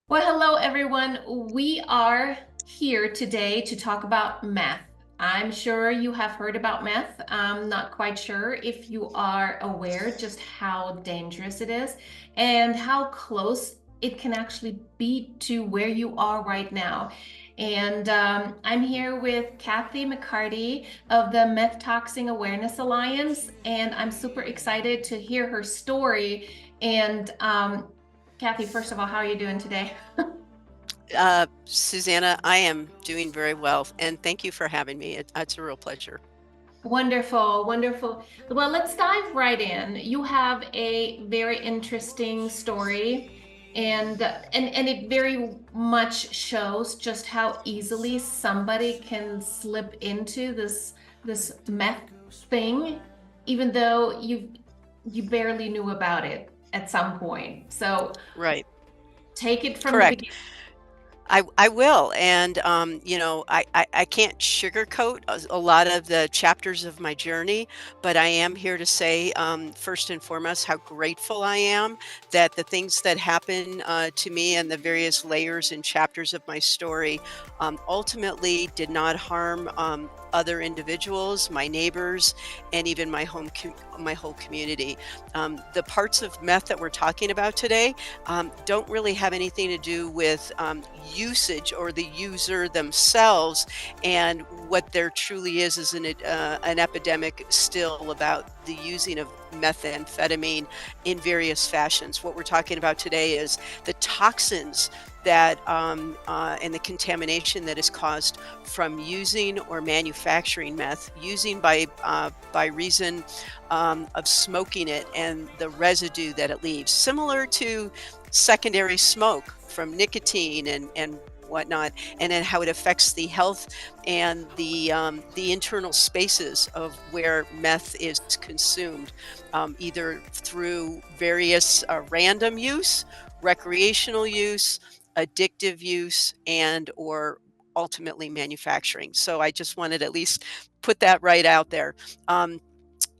Well, hello everyone. We are here today to talk about meth. I'm sure you have heard about meth. I'm not quite sure if you are aware just how dangerous it is and how close it can actually be to where you are right now. And I'm here with Kathi McCarty of the Meth Toxins Awareness Alliance, and I'm super excited to hear her story. And Kathi, first of all, how are you doing today? Susanna, I am doing very well, and thank you for having me. It's a real pleasure. Wonderful, wonderful. Well, let's dive right in. You have a very interesting story, and it very much shows just how easily somebody can slip into this meth thing, even though you barely knew about it at some point. So Right. take it from the Correct. beginning. I will, and I can't sugarcoat a lot of the chapters of my journey, but I am here to say, first and foremost, how grateful I am that the things that happen to me and the various layers and chapters of my story ultimately did not harm other individuals, my neighbors, and even my whole community. The parts of meth that we're talking about today don't really have anything to do with usage or the user themselves. And what there truly is an epidemic still about the using of methamphetamine in various fashions. What we're talking about today is the toxins that and the contamination that is caused from using or manufacturing meth, using by reason of smoking it and the residue that it leaves, similar to secondary smoke from nicotine and whatnot, and then how it affects the health and the internal spaces of where meth is consumed, either through various random use, recreational use, addictive use, and or ultimately manufacturing. So I just wanted to at least put that right out there.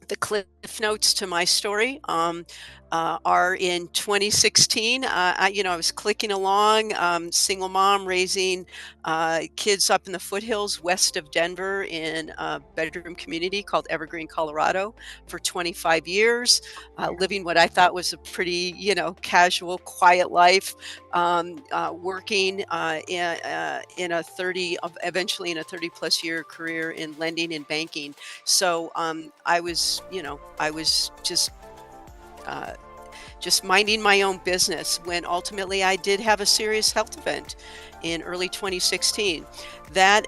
The cliff notes to my story are in 2016. I was clicking along, single mom raising kids up in the foothills west of Denver in a bedroom community called Evergreen, Colorado, for 25 years, living what I thought was a pretty, casual, quiet life, working in a eventually in a 30 plus year career in lending and banking. So I was uh, just minding my own business when ultimately I did have a serious health event in early 2016. That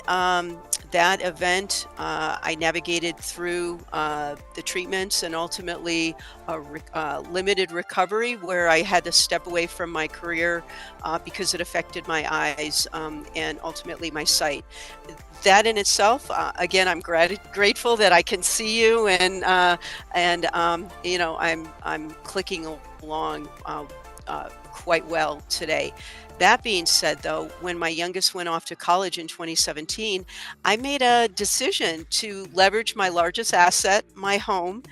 event, I navigated through the treatments and ultimately limited recovery, where I had to step away from my career because it affected my eyes and ultimately my sight. That in itself, again, I'm grateful that I can see you, and I'm clicking along quite well today. That being said, though, when my youngest went off to college in 2017, I made a decision to leverage my largest asset, my home,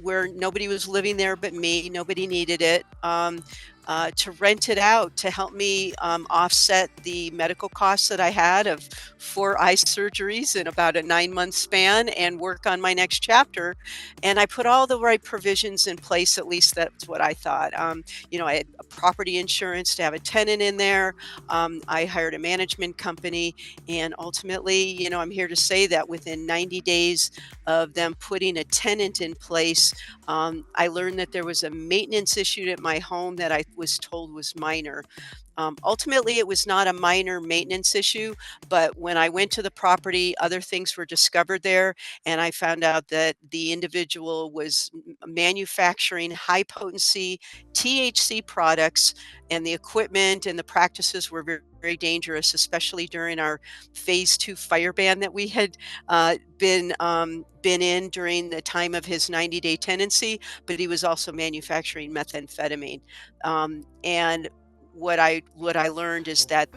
where nobody was living there but me. Nobody needed it. To rent it out to help me offset the medical costs that I had of 4 eye surgeries in about a 9-month span and work on my next chapter. And I put all the right provisions in place, at least that's what I thought. I had a property insurance to have a tenant in there. I hired a management company. And ultimately, I'm here to say that within 90 days of them putting a tenant in place, I learned that there was a maintenance issue at my home that I was told was minor. Ultimately, it was not a minor maintenance issue, but when I went to the property, other things were discovered there, and I found out that the individual was manufacturing high potency THC products, and the equipment and the practices were very, very dangerous, especially during our phase 2 fire ban that we had been in during the time of his 90-day tenancy. But he was also manufacturing methamphetamine, and what I learned is that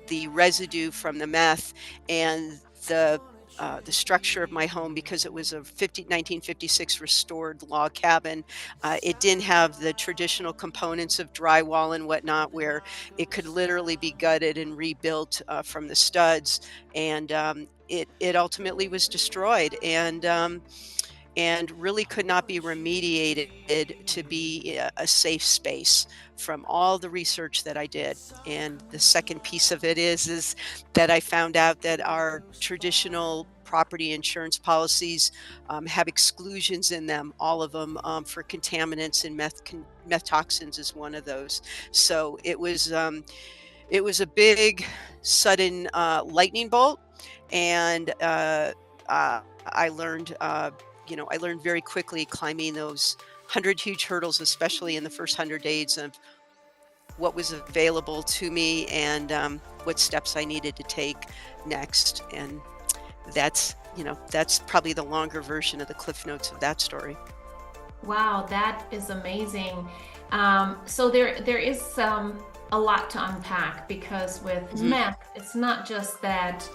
the residue from the meth and the the structure of my home, because it was a 1956 restored log cabin. It didn't have the traditional components of drywall and whatnot, where it could literally be gutted and rebuilt from the studs. And it ultimately was destroyed, and really could not be remediated to be a safe space from all the research that I did. And the second piece of it is that I found out that our traditional property insurance policies have exclusions in them, all of them, for contaminants, and meth toxins is one of those. So it was a big, sudden lightning bolt, and I learned, I learned very quickly, climbing those 100 huge hurdles, especially in the first 100 days, of what was available to me, and what steps I needed to take next. And that's probably the longer version of the cliff notes of that story. Wow, that is amazing. So there is a lot to unpack, because with Mhm. meth, it's not just that,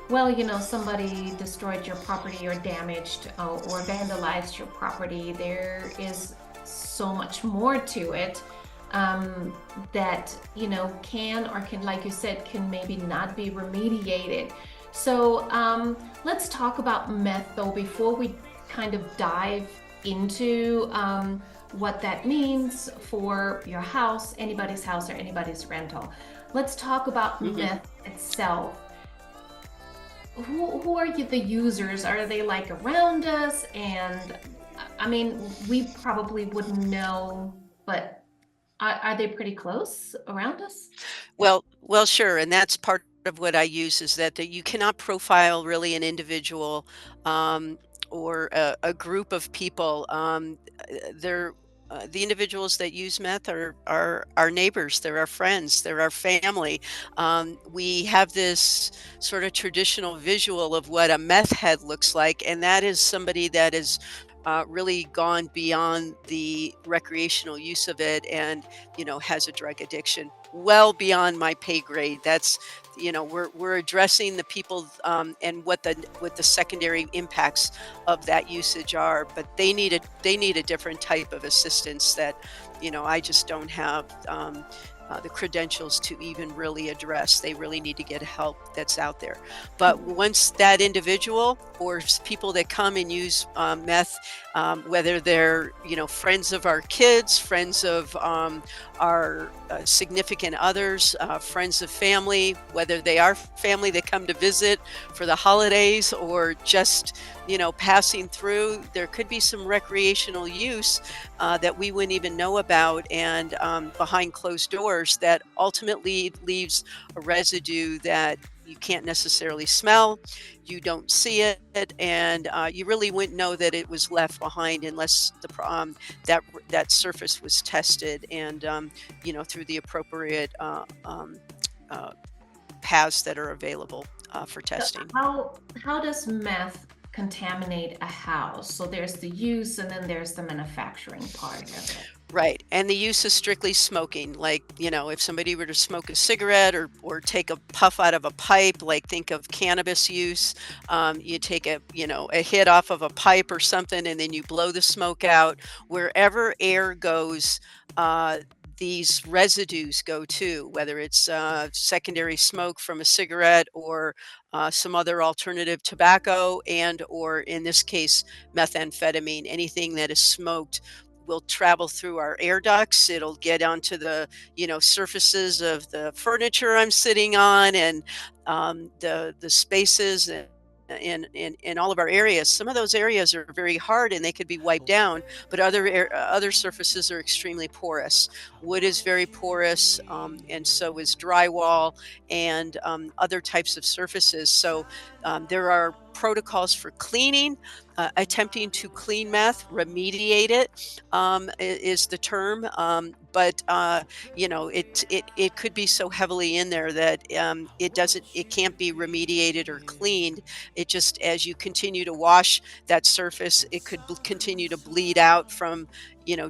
well, somebody destroyed your property or damaged or vandalized your property. There is so much more to it, that, like you said, can maybe not be remediated. So let's talk about meth, though, before we kind of dive into what that means for your house, anybody's house, or anybody's rental. Let's talk about Mhm. meth itself. Who are the users? Are they like around us? And I mean, we probably wouldn't know, but are they pretty close around us? Well, sure, and that's part of what I use, is that you cannot profile really an individual, um, or a group of people. They're the individuals that use meth are our neighbors, they're our friends, they're our family. We have this sort of traditional visual of what a meth head looks like, and that is somebody that is really gone beyond the recreational use of it, and has a drug addiction well beyond my pay grade. That's we're addressing the people, and what the secondary impacts of that usage are, but they need a different type of assistance that I just don't have the credentials to even really address. They really need to get help that's out there. But once that individual, or people that come and use meth, whether they're friends of our kids, friends of our significant others, friends of family, whether they are family that come to visit for the holidays, or just passing through, there could be some recreational use that we wouldn't even know about, and behind closed doors, that ultimately leaves a residue that you can't necessarily smell, you don't see it, and you really wouldn't know that it was left behind, unless that surface was tested, and through the appropriate uh, paths that are available for So testing. how does meth contaminate a house? So there's the use, and then there's the manufacturing part of it. Right, and the use is strictly smoking. Like, if somebody were to smoke a cigarette, or take a puff out of a pipe, like think of cannabis use. You take a hit off of a pipe or something, and then you blow the smoke out. Wherever air goes, these residues go too, whether it's secondary smoke from a cigarette, or some other alternative tobacco, and or in this case, methamphetamine. Anything that is smoked will travel through our air ducts. It'll get onto the surfaces of the furniture I'm sitting on, and the spaces, and in all of our areas. Some of those areas are very hard, and they could be wiped down, but other surfaces are extremely porous. Wood is very porous, and so is drywall, and other types of surfaces. So there are protocols for cleaning. Attempting to clean meth, remediate it, is the term. But it could be so heavily in there that it can't be remediated or cleaned. It just, as you continue to wash that surface, it could continue to bleed out from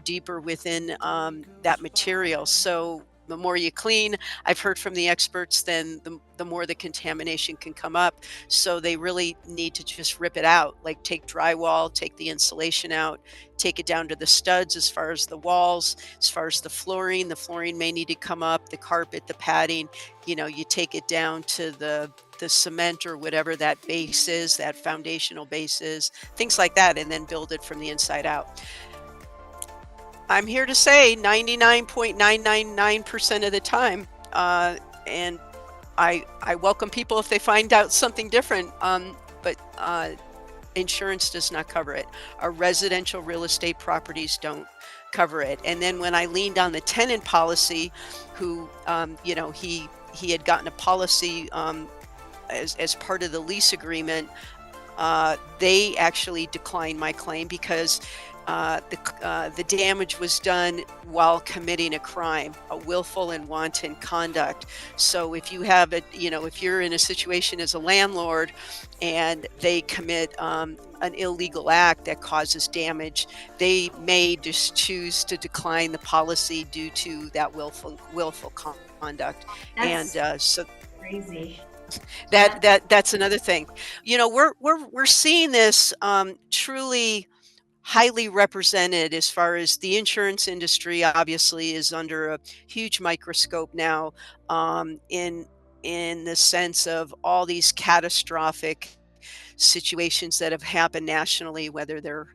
deeper within that material. So the more you clean, I've heard from the experts, then the more the contamination can come up. So they really need to just rip it out, like take drywall, take the insulation out, take it down to the studs as far as the walls, as far as the flooring may need to come up, the carpet, the padding, you take it down to the cement or whatever that base is, that foundational base is, things like that, and then build it from the inside out. I'm here to say 99.999% of the time, and I welcome people if they find out something different, but insurance does not cover it. Our residential real estate properties don't cover it. And then when I leaned on the tenant policy, who, he had gotten a policy as part of the lease agreement, they actually declined my claim because the damage was done while committing a crime, a willful and wanton conduct. So if you have if you're in a situation as a landlord and they commit an illegal act that causes damage, they may just choose to decline the policy due to that willful conduct. That's And so crazy. that's another thing. We're seeing this truly highly represented as far as the insurance industry obviously is under a huge microscope now, in the sense of all these catastrophic situations that have happened nationally, whether they're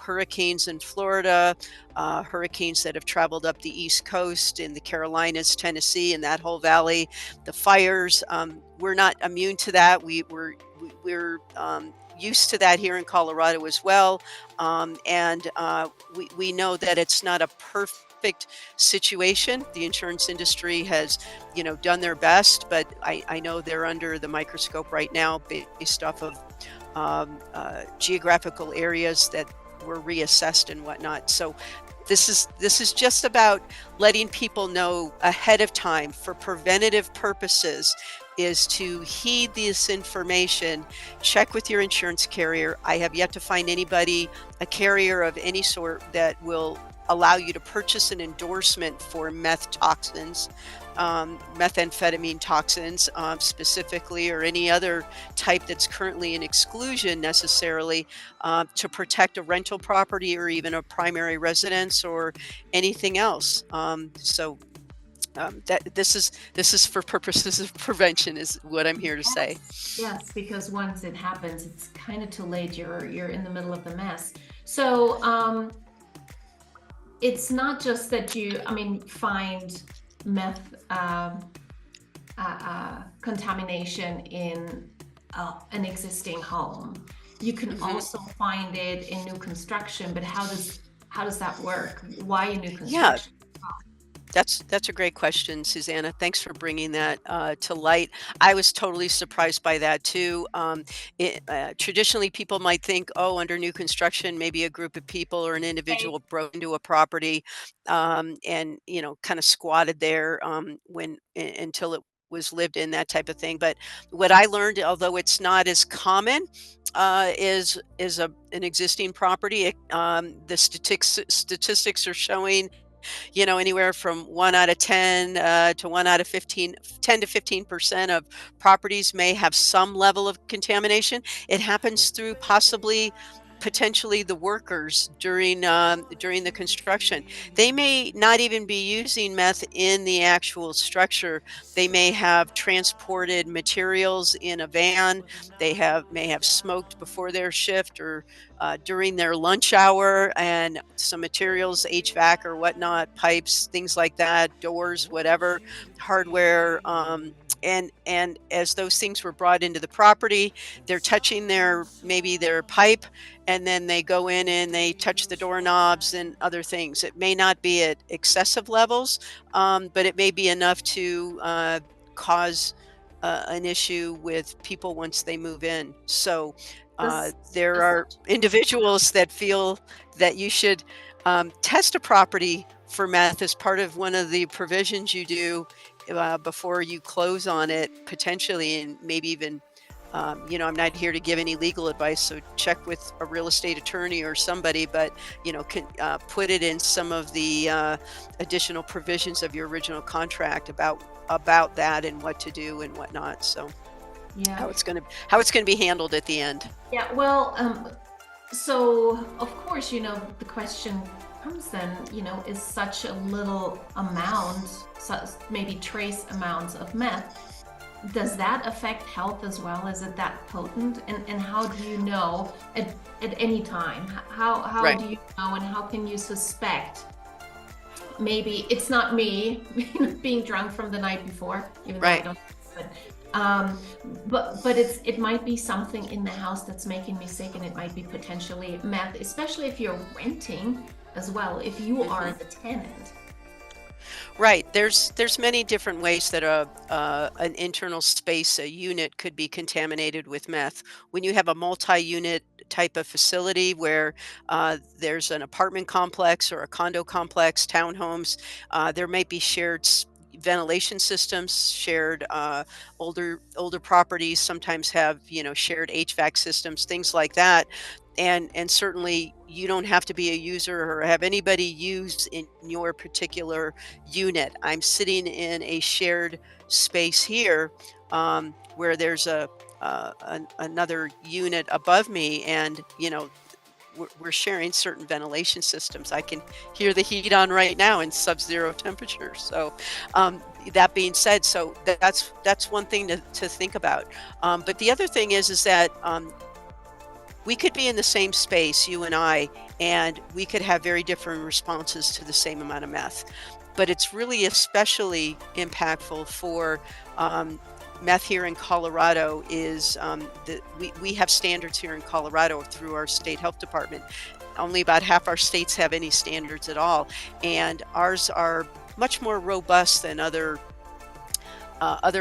hurricanes in Florida, hurricanes that have traveled up the East Coast in the Carolinas, Tennessee, and that whole valley, the fires. We're not immune to that. We're used to that here in Colorado as well, and we know that it's not a perfect situation. The insurance industry has done their best, but I know they're under the microscope right now based off of geographical areas that were reassessed and whatnot. So this is just about letting people know ahead of time for preventative purposes, is to heed this information. Check with your insurance carrier. I have yet to find anybody, a carrier of any sort, that will allow you to purchase an endorsement for meth toxins, methamphetamine toxins specifically, or any other type that's currently in exclusion necessarily, to protect a rental property or even a primary residence or anything else. That this is for purposes of prevention, is what I'm here to say. Yes, because once it happens, it's kind of too late. You're in the middle of the mess. So it's not just that find meth contamination in an existing home. You can also find it in new construction, but how does that work? Why in new Yeah, construction? that's a great question, Susanna. Thanks for bringing that to light. I was totally surprised by that too. Traditionally, people might think, oh, under new construction, maybe a group of people or an individual broke into a property, and kind of squatted there until it was lived in, that type of thing. But what I learned, although it's not as common, is an existing property. The statistics are showing anywhere from 1 out of 10 to 1 out of 15, 10 to 15% of properties may have some level of contamination. It happens through potentially the workers during the construction. They may not even be using meth in the actual structure. They may have transported materials in a van. They may have smoked before their shift or during their lunch hour, and some materials, HVAC or whatnot, pipes, things like that, doors, whatever, hardware. And as those things were brought into the property, they're touching maybe their pipe, and then they go in and they touch the doorknobs and other things. It may not be at excessive levels, but it may be enough to cause an issue with people once they move in. So there This are individuals that feel that you should test a property for meth as part of one of the provisions you do before you close on it, potentially, and maybe even I'm not here to give any legal advice, so check with a real estate attorney or somebody, but, can put it in some of the additional provisions of your original contract about that and what to do and whatnot. So Yeah. how it's gonna be handled at the end. Yeah. Well, so of course, the question comes then, is such a little amount, maybe trace amounts of meth, does that affect health as well? Is it that potent? And how do you know at any time? How Right. do you know, and how can you suspect maybe it's not me being drunk from the night before, even though I Right. don't, but it might be something in the house that's making me sick, and it might be potentially meth, especially if you're renting as well, if you are Mhm. the tenant. Right. There's many different ways that an internal space, a unit, could be contaminated with meth. When you have a multi-unit type of facility where there's an apartment complex or a condo complex, townhomes, there might be shared ventilation systems, shared older properties sometimes have shared HVAC systems, things like that. And certainly you don't have to be a user or have anybody use in your particular unit. I'm sitting in a shared space here, where there's another unit above me, and we're sharing certain ventilation systems. I can hear the heat on right now in sub-zero temperatures. So, that being said, so that's one thing to think about. But the other thing is that we could be in the same space, you and we could have very different responses to the same amount of meth. But it's really especially impactful for meth here in Colorado. Is we have standards here in Colorado through our state health department. Only about half our states have any standards at all, and ours are much more robust than other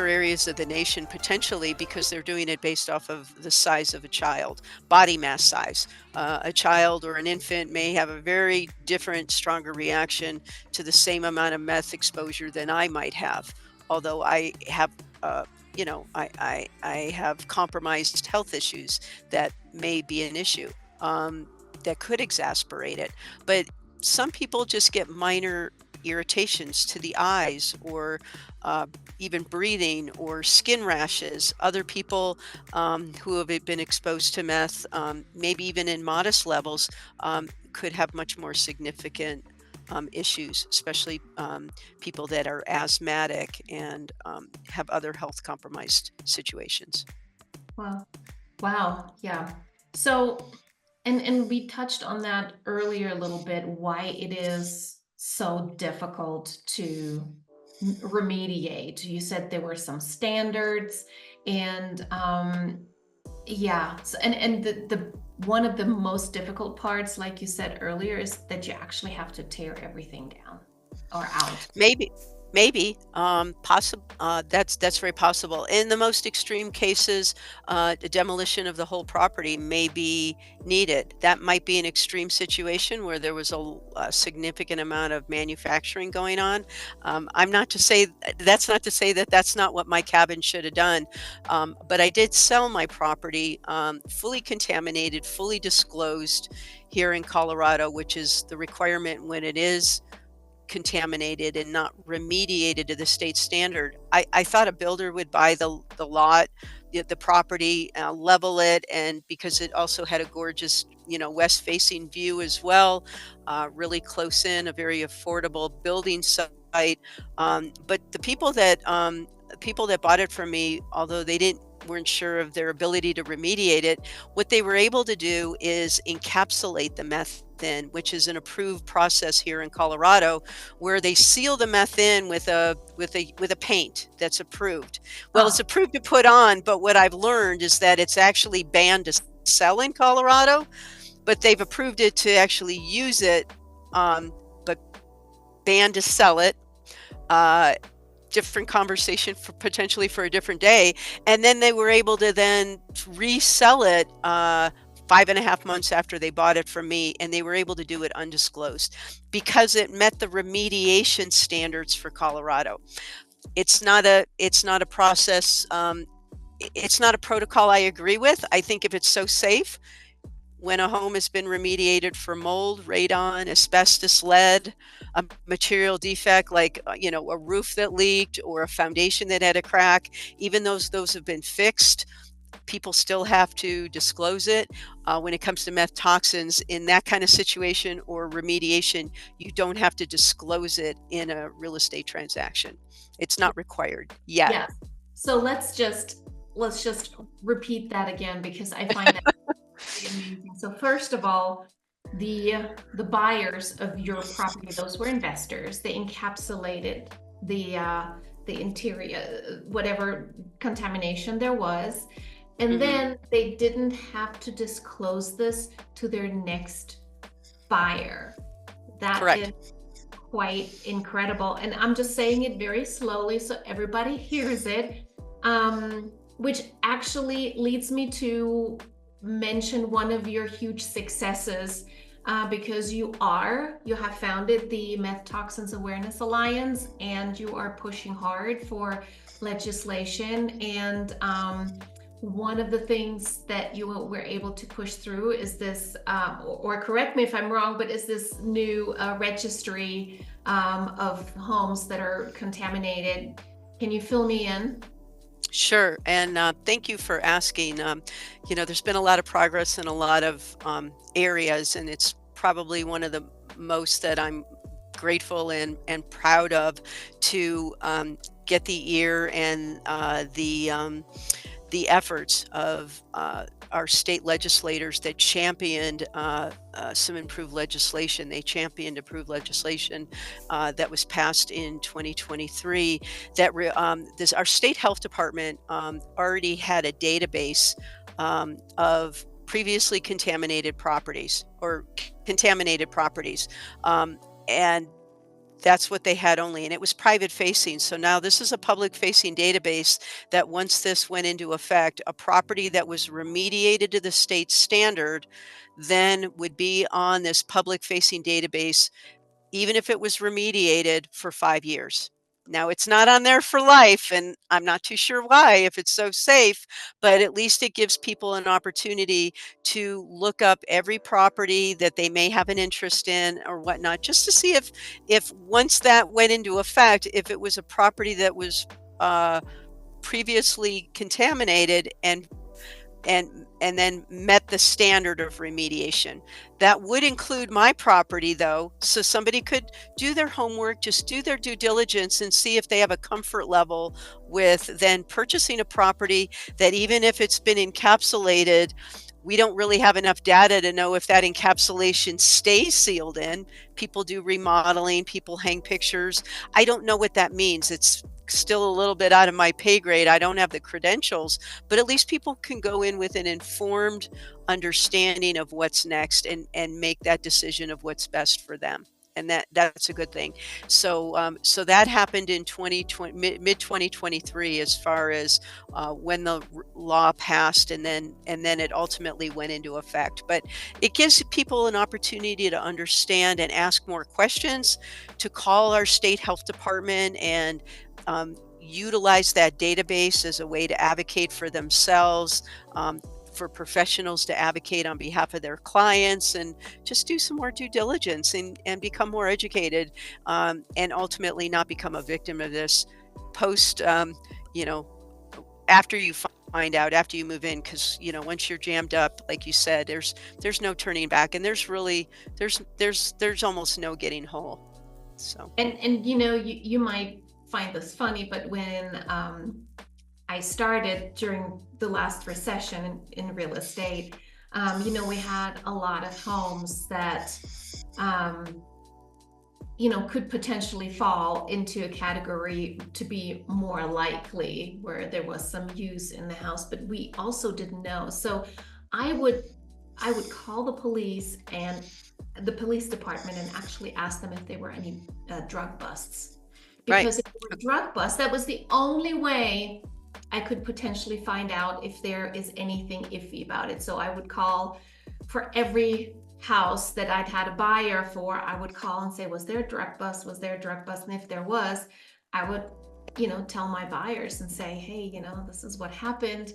areas of the nation, potentially because they're doing it based off of the size of a child, body mass size. A child or an infant may have a very different, stronger reaction to the same amount of meth exposure than I might have. Although I have, I have compromised health issues that may be an issue, that could exacerbate it. But some people just get minor irritations to the eyes, or uh, even breathing or skin rashes. Other people who have been exposed to meth, maybe even in modest levels, could have much more significant issues, especially people that are asthmatic and have other health compromised situations. Wow. Wow. Yeah. So, and we touched on that earlier a little bit, why it is so difficult to remediate. You said there were some standards, and yeah, and the one of the most difficult parts, like you said earlier, is that you actually have to tear everything down or out. Maybe, maybe, possible. That's very possible. In the most extreme cases, the demolition of the whole property may be needed. That might be an extreme situation where there was a significant amount of manufacturing going on. I'm not to say That's not to say that that's not what my cabin should have done, but I did sell my property fully contaminated, fully disclosed here in Colorado, which is the requirement when it is contaminated and not remediated to the state standard. I thought a builder would buy the lot, the property, level it, and because it also had a gorgeous, west facing view as well, really close in, a very affordable building site. But the people that bought it from me, although they weren't sure of their ability to remediate it, what they were able to do is encapsulate the meth in, which is an approved process here in Colorado, where they seal the meth in with a paint that's approved. Well, it's Oh, approved to put on, but what I've learned is that it's actually banned to sell in Colorado, but they've approved it to actually use it, but banned to sell it. Uh, Different conversation for potentially for a different day. And then they were able to then resell it 5.5 months after they bought it from me, and they were able to do it undisclosed because it met the remediation standards for Colorado. It's not a process it's not a protocol I agree with. I think if it's so safe, when a home has been remediated for mold, radon, asbestos, lead, a material defect like a roof that leaked or a foundation that had a crack, even those have been fixed, people still have to disclose it. When it comes to meth toxins, in that kind of situation or remediation, you don't have to disclose it in a real estate transaction. It's not required yet. Yes. So let's just repeat that again, because I find that amazing. So first of all, the buyers of your property, those were investors. They encapsulated the interior, whatever contamination there was, and then they didn't have to disclose this to their next buyer. That Correct. is quite incredible. And I'm just saying it very slowly so everybody hears it, which actually leads me to mention one of your huge successes, because you have founded the Meth Toxins Awareness Alliance, and you are pushing hard for legislation. And one of the things that you were able to push through is this, or correct me if I'm wrong, but is this new registry of homes that are contaminated. Can you fill me in? Sure. And thank you for asking. There's been a lot of progress in a lot of areas, and it's probably one of the most that I'm grateful and proud of to get the ear and the efforts of our state legislators that championed some improved legislation. They championed approved legislation that was passed in 2023. That our state health department already had a database of previously contaminated properties or contaminated properties, and that's what they had only, and it was private facing. So now this is a public facing database that once this went into effect, a property that was remediated to the state standard then would be on this public facing database, even if it was remediated for 5 years. Now it's not on there for life, and I'm not too sure why if it's so safe, but at least it gives people an opportunity to look up every property that they may have an interest in or whatnot, just to see if once that went into effect, if it was a property that was previously contaminated and then met the standard of remediation. That would include my property, though, so somebody could do their homework, just do their due diligence and see if they have a comfort level with then purchasing a property that, even if it's been encapsulated, we don't really have enough data to know if that encapsulation stays sealed in. People do remodeling, people hang pictures. I don't know what that means. It's still a little bit out of my pay grade. I don't have the credentials, but at least people can go in with an informed understanding of what's next and make that decision of what's best for them. And that's a good thing. So so that happened in 2020, mid 2023, as far as when the law passed, and then it ultimately went into effect. But it gives people an opportunity to understand and ask more questions, to call our state health department and utilize that database as a way to advocate for themselves, for professionals to advocate on behalf of their clients, and just do some more due diligence and become more educated, and ultimately not become a victim of this post, after you find out, after you move in, because once you're jammed up, like you said, there's no turning back, and there's almost no getting whole. So And you might find this funny, but when I started during the last recession in real estate, we had a lot of homes that could potentially fall into a category to be more likely where there was some use in the house, but we also didn't know. So I would call the police and the police department and actually ask them if there were any drug busts. Because right. if there were drug busts, that was the only way I could potentially find out if there is anything iffy about it. So I would call for every house that I'd had a buyer for. I would call and say, was there a drug bust? Was there a drug bust? And if there was, I would tell my buyers and say, hey, this is what happened.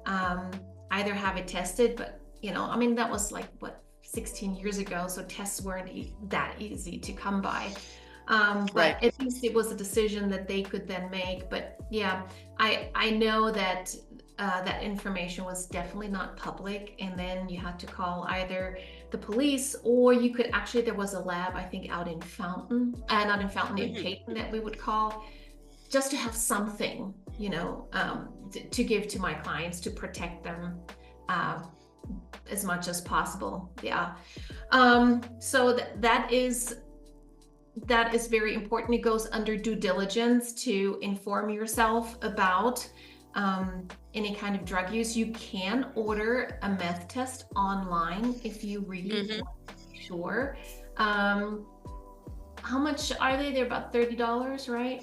Um, Either have it tested, but I mean, that was like what, 16 years ago, so tests weren't that easy to come by. Right. But at least it was a decision that they could then make. But yeah, I know that that information was definitely not public, and then you had to call either the police, or you could actually, there was a lab, I think, out in Fountain, not in Fountain, in Hmm. Peyton, that we would call, just to have something, to give to my clients to protect them uh, as much as possible. Yeah. So that is very important. It goes under due diligence to inform yourself about any kind of drug use. You can order a meth test online if you really Hmm. want to be sure. Um, how much are they? They're about $30, right?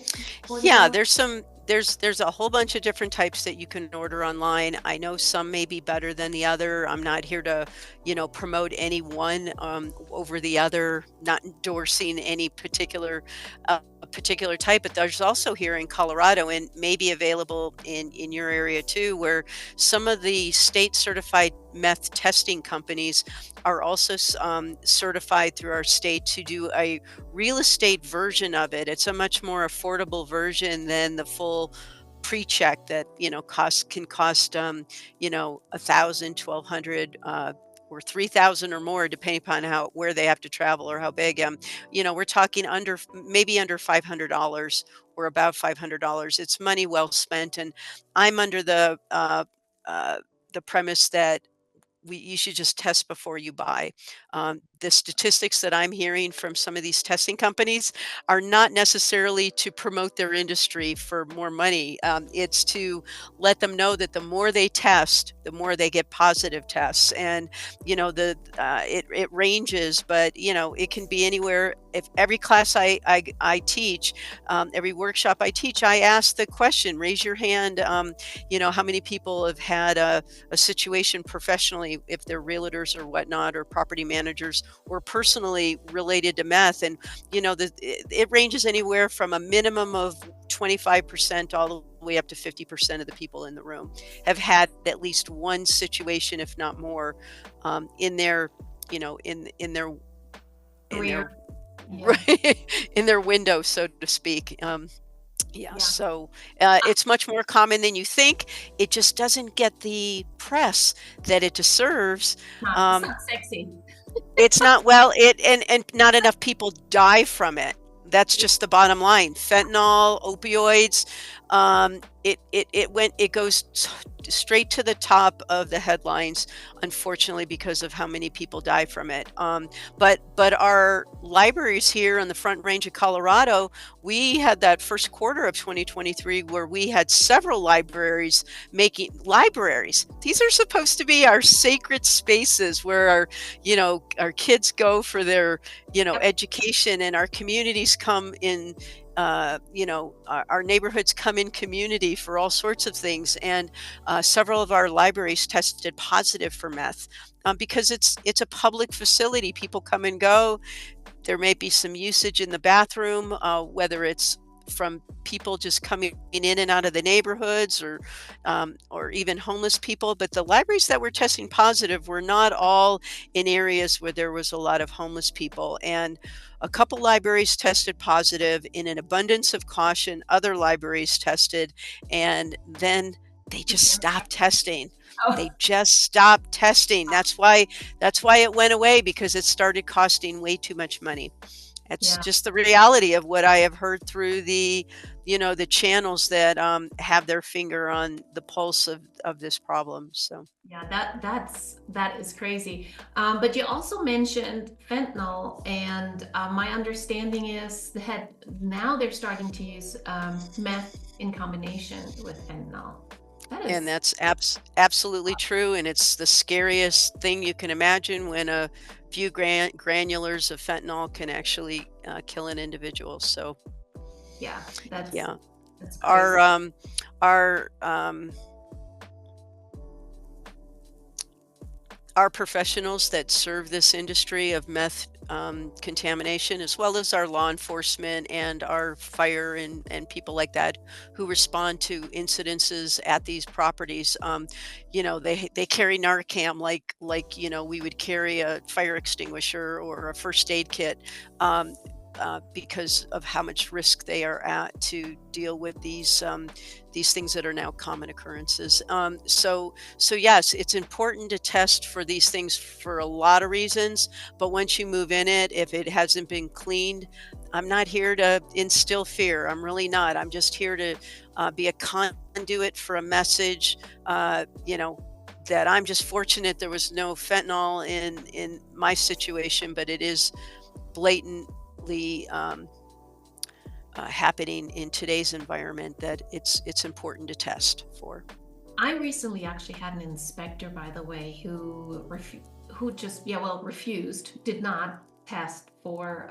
Yeah, $40. there's a whole bunch of different types that you can order online. I know some may be better than the other. I'm not here to, promote any one over the other, not endorsing any particular type. But there's also here in Colorado, and maybe available in your area too, where some of the state certified meth testing companies are also certified through our state to do a real estate version of it. It's a much more affordable version than the full pre-check that can cost 1,000, 1,200, or 3,000 or more, depending upon how where they have to travel or how big. We're talking maybe under $500 or about $500. It's money well spent, and I'm under uh, the premise that you should just test before you buy. The statistics that I'm hearing from some of these testing companies are not necessarily to promote their industry for more money. It's to let them know that the more they test, the more they get positive tests. And it ranges, but it can be anywhere. If every class I teach, every workshop I teach, I ask the question: raise your hand. How many people have had a situation professionally, if they're realtors or whatnot, or property managers, or personally related to meth. And it ranges anywhere from a minimum of 25% all the way up to 50% of the people in the room have had at least one situation, if not more, in their in their in Career. their Yeah. in their window, so to speak. Yeah, Yeah. so it's much more common than you think. It just doesn't get the press that it deserves. It's Um, not sexy. it's not, well, and not enough people die from it. That's Yeah. just the bottom line. Fentanyl, opioids, it goes straight to the top of the headlines, unfortunately, because of how many people die from it. But our libraries here on the Front Range of Colorado, we had that first quarter of 2023 where we had several libraries making libraries. These are supposed to be our sacred spaces where our kids go for their Yep. education, and our communities come in. Our neighborhoods come in community for all sorts of things, and several of our libraries tested positive for meth, because it's a public facility. People come and go. There may be some usage in the bathroom, whether it's from people just coming in and out of the neighborhoods, or even homeless people. But the libraries that were testing positive were not all in areas where there was a lot of homeless people. And a couple libraries tested positive. In an abundance of caution, other libraries tested, and then they just stopped testing. Oh, They just stopped testing. That's why it went away, because it started costing way too much money. It's yeah. just the reality of what I have heard through the channels that have their finger on the pulse of this problem. So Yeah, that is crazy. But you also mentioned fentanyl, and my understanding is that now they're starting to use meth in combination with fentanyl. That And is, that's absolutely true, and it's the scariest thing you can imagine, when a few granulars of fentanyl can actually kill an individual. So yeah, yeah, that's crazy. our our our professionals that serve this industry of meth contamination, as well as our law enforcement and our fire and people like that who respond to incidences at these properties. They carry Narcan like we would carry a fire extinguisher or a first aid kit. Because of how much risk they are at to deal with these things that are now common occurrences. So yes, it's important to test for these things for a lot of reasons. But once you move in it, if it hasn't been cleaned, I'm not here to instill fear. I'm really not. I'm just here to be a conduit for a message. That I'm just fortunate there was no fentanyl in my situation, but it is blatantly happening in today's environment, that it's important to test for. I recently actually had an inspector, by the way, who just refused, did not test for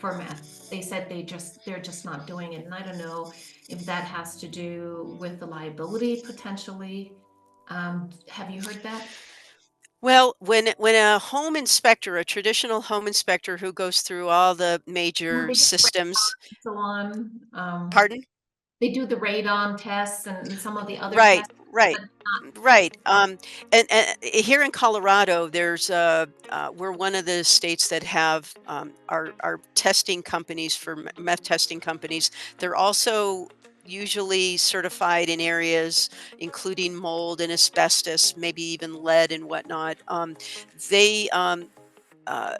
meth. They said they're just not doing it, and I don't know if that has to do with the liability potentially. Have you heard that? Well, when a home inspector, a traditional home inspector who goes through all the Well, major they do systems, radon and so on. pardon? They do the radon tests and some of the other Right, tests, right, but not. right. And here in Colorado, we're one of the states that have our testing companies for meth testing companies. They're also usually certified in areas including mold and asbestos, maybe even lead and whatnot. They uh,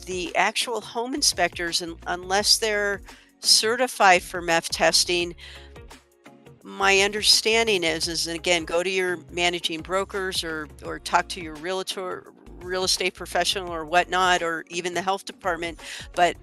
the actual home inspectors, unless they're certified for meth testing, my understanding is and again, go to your managing brokers or talk to your real estate professional or whatnot, or even the health department. But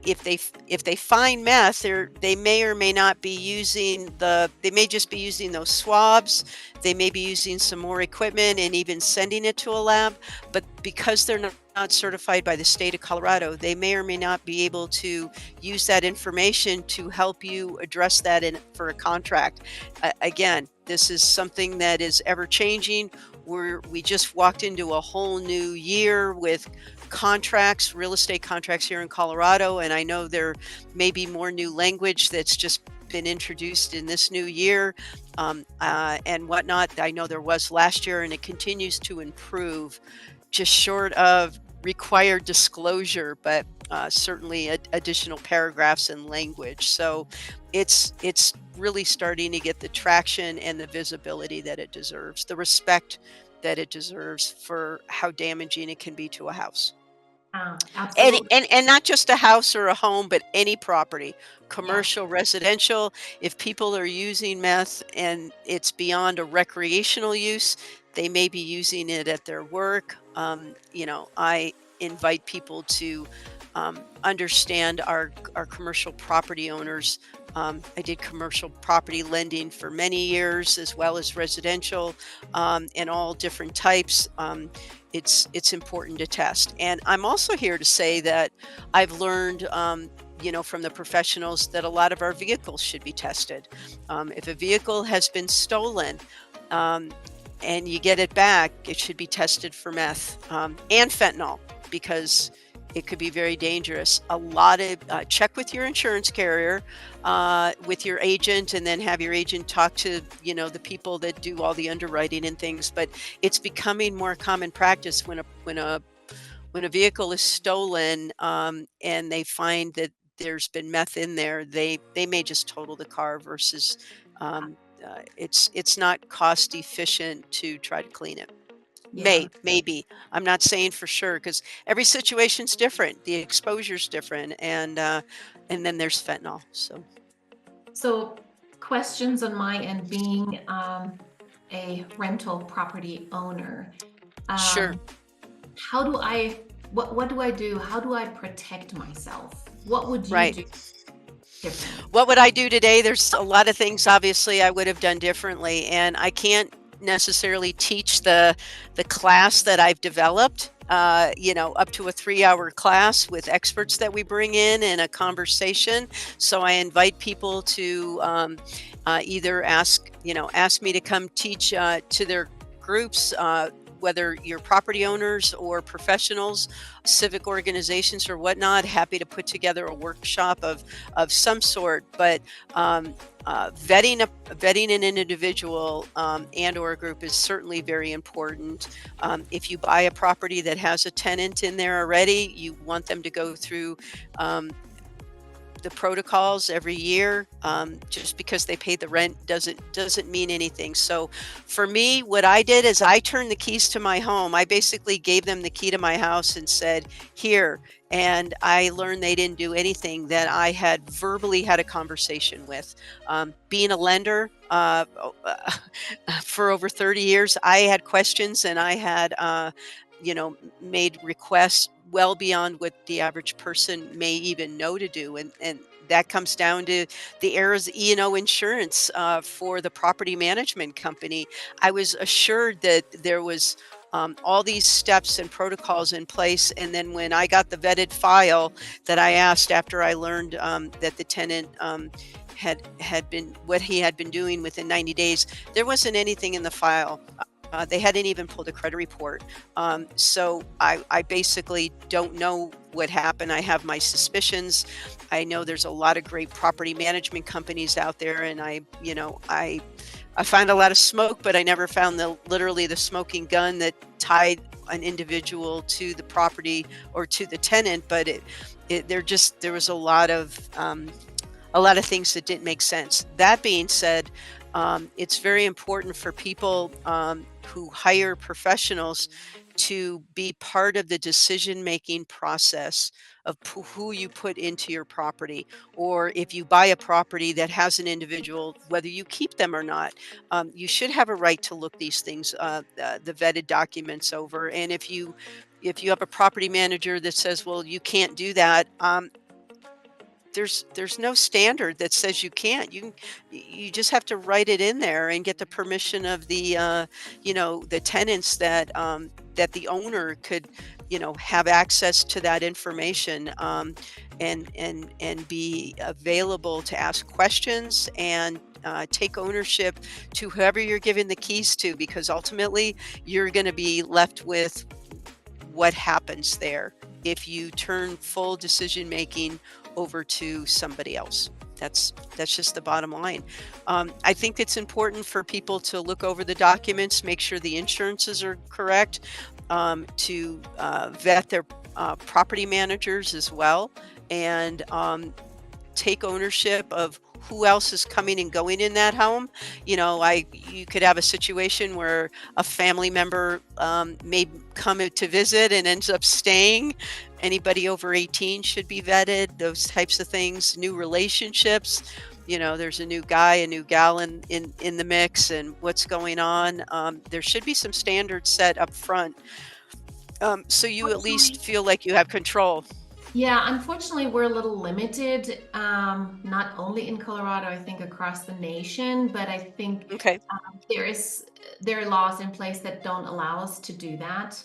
if they find meth, they may or may not be using they may just be using those swabs. They may be using some more equipment and even sending it to a lab. But because they're not certified by the state of Colorado, they may or may not be able to use that information to help you address that for a contract. Again, this is something that is ever changing. We just walked into a whole new year with contracts, real estate contracts here in Colorado, and I know there may be more new language that's just been introduced in this new year, and whatnot. I know there was last year, and it continues to improve, just short of required disclosure, but certainly additional paragraphs and language. So it's really starting to get the traction and the visibility that it deserves, the respect that it deserves for how damaging it can be to a house. And, Absolutely. and not just a house or a home, but any property, Yeah. commercial, residential. If people are using meth and it's beyond a recreational use, they may be using it at their work. I invite people to understand our commercial property owners. I did commercial property lending for many years, as well as residential, and all different types. It's important to test. And I'm also here to say that I've learned, from the professionals, that a lot of our vehicles should be tested. If a vehicle has been stolen, and you get it back, it should be tested for meth and fentanyl, because it could be very dangerous. A lot of check with your insurance carrier, with your agent, and then have your agent talk to the people that do all the underwriting and things. But it's becoming more common practice when a vehicle is stolen, and they find that there's been meth in there, they may just total the car versus it's not cost efficient to try to clean it. Yeah. Maybe. I'm not saying for sure, because every situation's different. The exposure's different, and then there's fentanyl. So questions on my end, being a rental property owner. Sure. Um, how do I, what do I do? How do I protect myself? What would you Right. do differently? What would I do today? There's a lot of things obviously I would have done differently, and I can't necessarily teach the class that I've developed. Up to a 3-hour class with experts that we bring in and a conversation. So I invite people to either ask me to come teach to their groups. whether you're property owners or professionals, civic organizations or whatnot, happy to put together a workshop of some sort. But vetting an individual and or a group is certainly very important. If you buy a property that has a tenant in there already, you want them to go through the protocols every year. Just because they paid the rent doesn't mean anything. So for me, what I did is I turned the keys to my home. I basically gave them the key to my house and said, here. And I learned they didn't do anything that I had verbally had a conversation with. Being a lender for over 30 years, I had questions, and I had made requests well beyond what the average person may even know to do. And that comes down to the era's E&O insurance for the property management company. I was assured that there was all these steps and protocols in place. And then when I got the vetted file that I asked after I learned that the tenant had been what he had been doing within 90 days, there wasn't anything in the file. They hadn't even pulled a credit report. So I basically don't know what happened. I have my suspicions. I know there's a lot of great property management companies out there, and I found a lot of smoke, but I never found literally the smoking gun that tied an individual to the property or to the tenant. But there was a lot of things that didn't make sense. That being said, it's very important for people who hire professionals to be part of the decision-making process of who you put into your property. Or if you buy a property that has an individual, whether you keep them or not, you should have a right to look these things, the vetted documents over. And if you have a property manager that says, well, you can't do that, there's no standard that says you can't. You just have to write it in there and get the permission of the the tenants that the owner could have access to that information, and be available to ask questions and take ownership to whoever you're giving the keys to, because ultimately you're going to be left with what happens there if you turn full decision making over to somebody else. That's just the bottom line. I think it's important for people to look over the documents, make sure the insurances are correct, to vet their property managers as well, and take ownership of who else is coming and going in that home. You could have a situation where a family member may come to visit and ends up staying. Anybody over 18 should be vetted, those types of things. New relationships, there's a new guy, a new gal in the mix, and what's going on. There should be some standards set up front, so you at least feel like you have control. Yeah, unfortunately, we're a little limited, not only in Colorado, I think across the nation, but I think Okay. there are laws in place that don't allow us to do that,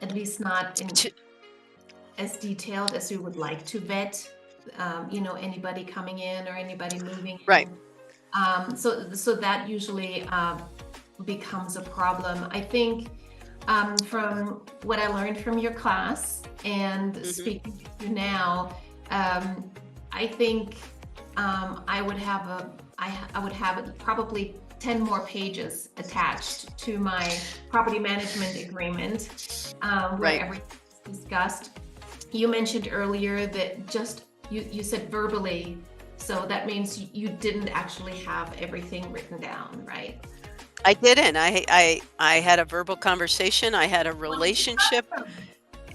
at least not in as detailed as we would like to vet, anybody coming in or anybody moving in. Right. So that usually becomes a problem. I think from what I learned from your class and speaking to you now, I think I would have probably 10 more pages attached to my property management agreement, where everything is discussed. You mentioned earlier that you said verbally, so that means you didn't actually have everything written down, right? I didn't. I had a verbal conversation. I had a relationship,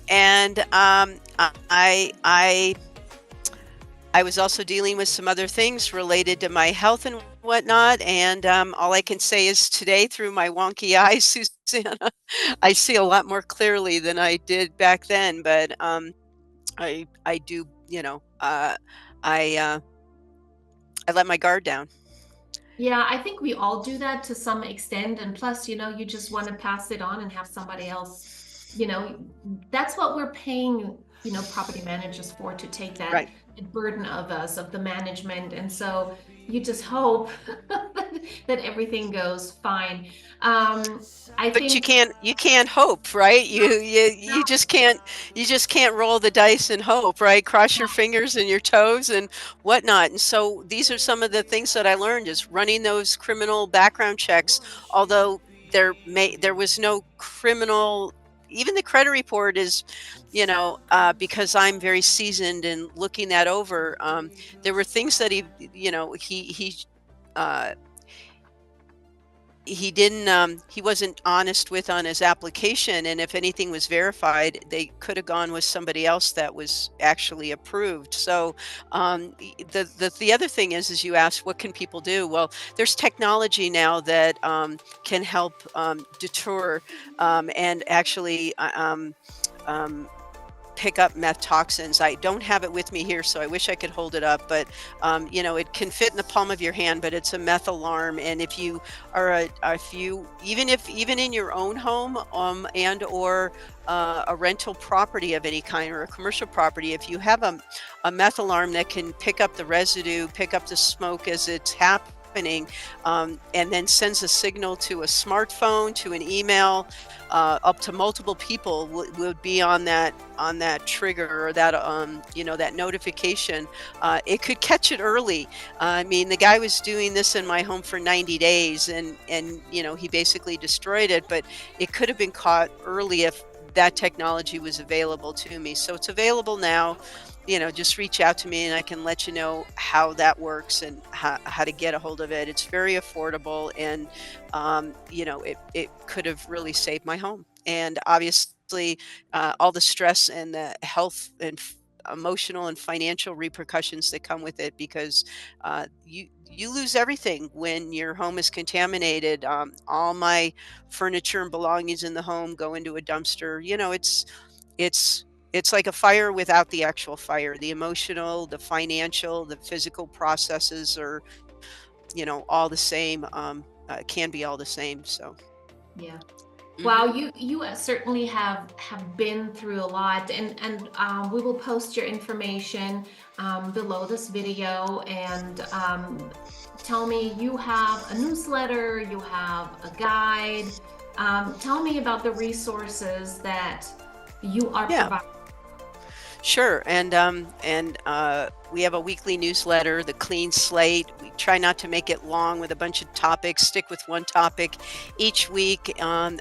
and I was also dealing with some other things related to my health and whatnot. And all I can say is today, through my wonky eyes, Susanna, I see a lot more clearly than I did back then. But I do, I let my guard down. Yeah, I think we all do that to some extent. And plus, you just want to pass it on and have somebody else, that's what we're paying, property managers for, to take that burden of us, of the management. And so you just hope that everything goes fine. Um, I But think you can't hope, right? no, You just can't roll the dice and hope, right? Cross no. your fingers and your toes and whatnot. And so these are some of the things that I learned is running those criminal background checks. Although there was no criminal, even the credit report is, because I'm very seasoned in looking that over. There were things that uh, he didn't he wasn't honest with on his application, and if anything was verified, they could have gone with somebody else that was actually approved. So the other thing is you asked what can people do. Well, there's technology now that can help deter and actually pick up meth toxins. I don't have it with me here, so I wish I could hold it up, but it can fit in the palm of your hand, but it's a meth alarm. And if you even in your own home, and or a rental property of any kind or a commercial property, if you have a meth alarm that can pick up the residue, pick up the smoke as it's happening, and then sends a signal to a smartphone, to an email, up to multiple people would be on that trigger or that that notification. It could catch it early. I mean, the guy was doing this in my home for 90 days, and he basically destroyed it. But it could have been caught early if that technology was available to me. So it's available now. Just reach out to me and I can let you know how that works and how to get a hold of it. It's very affordable, and it could have really saved my home. And obviously, all the stress and the health and emotional and financial repercussions that come with it, because you lose everything when your home is contaminated. All my furniture and belongings in the home go into a dumpster. It's it's like a fire without the actual fire. The emotional, the financial, the physical processes are, all the same. Can be all the same. So, Yeah. Wow, hmm you certainly have been through a lot, and we will post your information below this video. And tell me, you have a newsletter, you have a guide. Tell me about the resources that you are yeah, providing. sure. And we have a weekly newsletter, the Clean Slate. We try not to make it long with a bunch of topics. Stick with one topic each week. On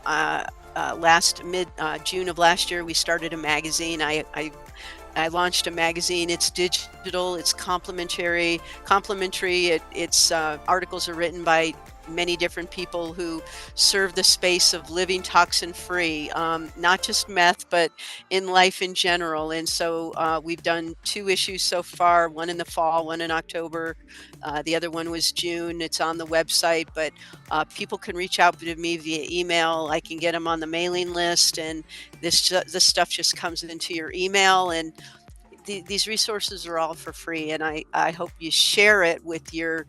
last mid June of last year, we started a magazine. I launched a magazine. It's digital. It's complimentary. It's articles are written by many different people who serve the space of living toxin free, not just meth, but in life in general. And so we've done 2 issues so far. One in the fall, one in October. The other one was June. It's on the website, but people can reach out to me via email. I can get them on the mailing list, and this stuff just comes into your email. And these resources are all for free, and I hope you share it with your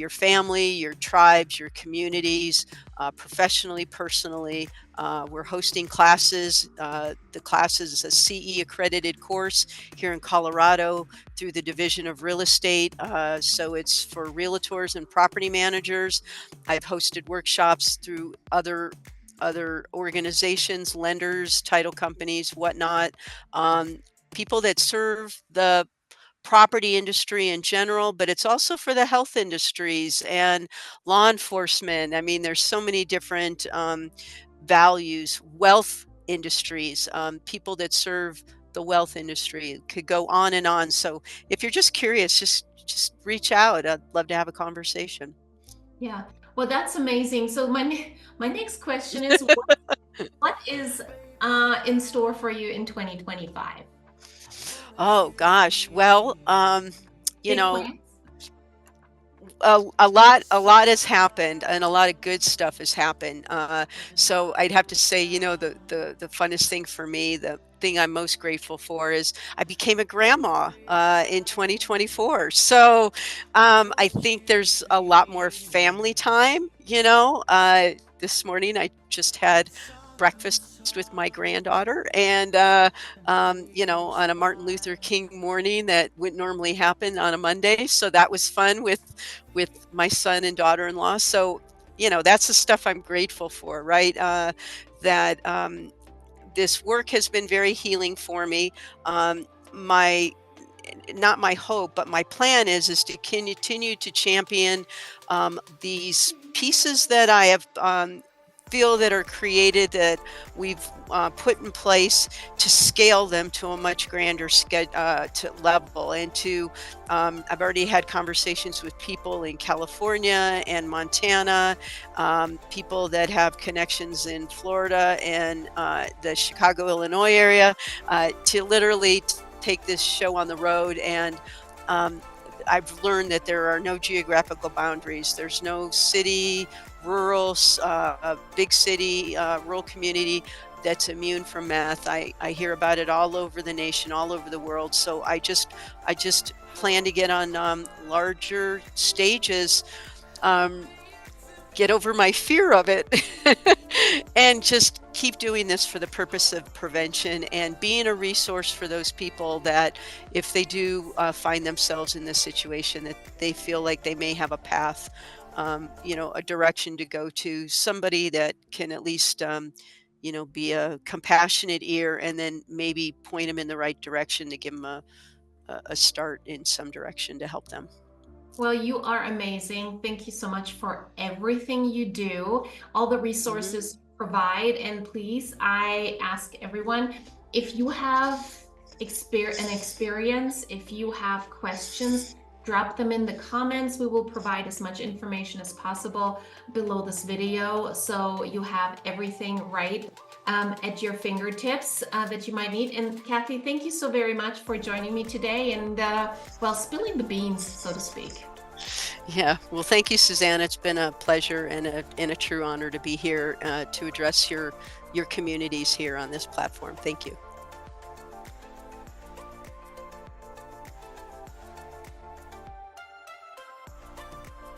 family, your tribes, your communities, professionally, personally. We're hosting classes. The class is a CE accredited course here in Colorado through the Division of Real Estate. So it's for realtors and property managers. I've hosted workshops through other organizations, lenders, title companies, whatnot. Um, People that serve the property industry in general, but it's also for the health industries and law enforcement. I mean, there's so many different values, wealth industries, people that serve the wealth industry. It could go on and on. So if you're just curious, just reach out. I'd love to have a conversation. Yeah. Well, that's amazing. So my next question is, what is in store for you in 2025? Oh gosh. Well, you Big know, plans? a lot has happened, and a lot of good stuff has happened. So I'd have to say, the funnest thing for me, the thing I'm most grateful for, is I became a grandma in 2024. So I think there's a lot more family time. This morning I just had breakfast with my granddaughter, and on a Martin Luther King morning that wouldn't normally happen on a Monday. So that was fun with my son and daughter-in-law. So that's the stuff I'm grateful for, right? That this work has been very healing for me. My Not my hope, but my plan is to continue to champion these pieces that I have feel that are created, that we've put in place, to scale them to a much grander level. And to I've already had conversations with people in California and Montana, people that have connections in Florida and the Chicago, Illinois area, to literally take this show on the road. And I've learned that there are no geographical boundaries. There's no city, rural, big city, rural community that's immune from meth. I hear about it all over the nation, all over the world. So I just plan to get on larger stages, get over my fear of it, and just keep doing this for the purpose of prevention and being a resource for those people that, if they do find themselves in this situation, that they feel like they may have a path, a direction to go to, somebody that can at least be a compassionate ear, and then maybe point them in the right direction to give them a start in some direction to help them. Well, you are amazing. Thank you so much for everything you do, all the Hmm. resources you provide. And please, I ask everyone, if you have an experience, if you have questions, drop them in the comments. We will provide as much information as possible below this video, so you have everything right at your fingertips that you might need. And Kathi, thank you so very much for joining me today and, well, spilling the beans, so to speak. Yeah, well, thank you, Suzanne. It's been a pleasure and a true honor to be here to address your communities here on this platform. Thank you.